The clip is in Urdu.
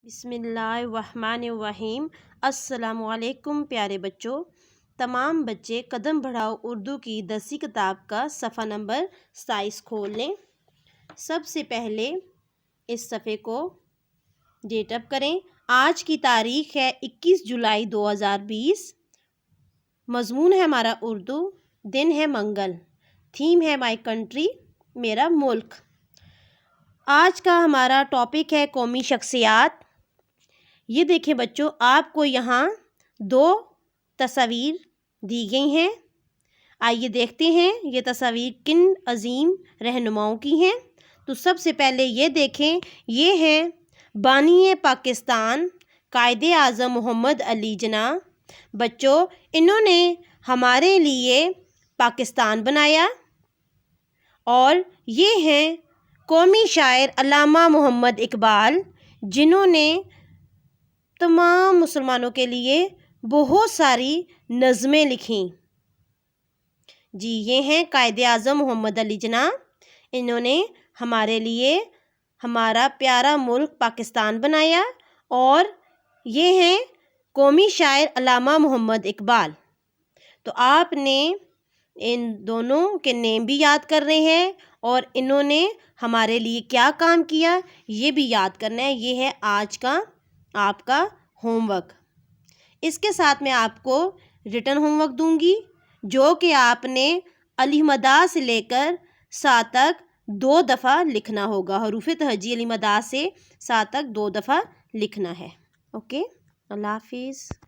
بسم اللہ الرحمن الرحیم۔ السلام علیکم پیارے بچوں، تمام بچے قدم بڑھاؤ اردو کی 10ویں کتاب کا صفحہ نمبر 27 کھول لیں۔ سب سے پہلے اس صفحے کو ڈیٹ اپ کریں۔ آج کی تاریخ ہے 21 جولائی 2020۔ مضمون ہے ہمارا اردو، دن ہے منگل، تھیم ہے مائی کنٹری، میرا ملک۔ آج کا ہمارا ٹاپک ہے قومی شخصیات۔ یہ دیکھیں بچوں، آپ کو یہاں 2 تصاویر دی گئی ہیں۔ آئیے دیکھتے ہیں یہ تصاویر کن عظیم رہنماؤں کی ہیں۔ تو سب سے پہلے یہ دیکھیں، یہ ہیں بانی پاکستان قائد اعظم محمد علی جناح۔ بچوں، انہوں نے ہمارے لیے پاکستان بنایا۔ اور یہ ہیں قومی شاعر علامہ محمد اقبال، جنہوں نے تمام مسلمانوں کے لیے بہت ساری نظمیں لکھیں۔ جی، یہ ہیں قائد اعظم محمد علی جناح۔ انہوں نے ہمارے لیے ہمارا پیارا ملک پاکستان بنایا۔ اور یہ ہیں قومی شاعر علامہ محمد اقبال۔ تو آپ نے ان دونوں کے نیم بھی یاد کر رہے ہیں، اور انہوں نے ہمارے لیے کیا کام کیا یہ بھی یاد کرنا ہے۔ یہ ہے آج کا آپ کا ہوم ورک۔ اس کے ساتھ میں آپ کو ریٹن ہوم ورک دوں گی، جو کہ آپ نے الف مدّ سے لے کر سا تک 2 دفعہ لکھنا ہوگا۔ حروف تہجی الف مدّ سے سا تک 2 دفعہ لکھنا ہے۔ اوکے، اللہ حافظ۔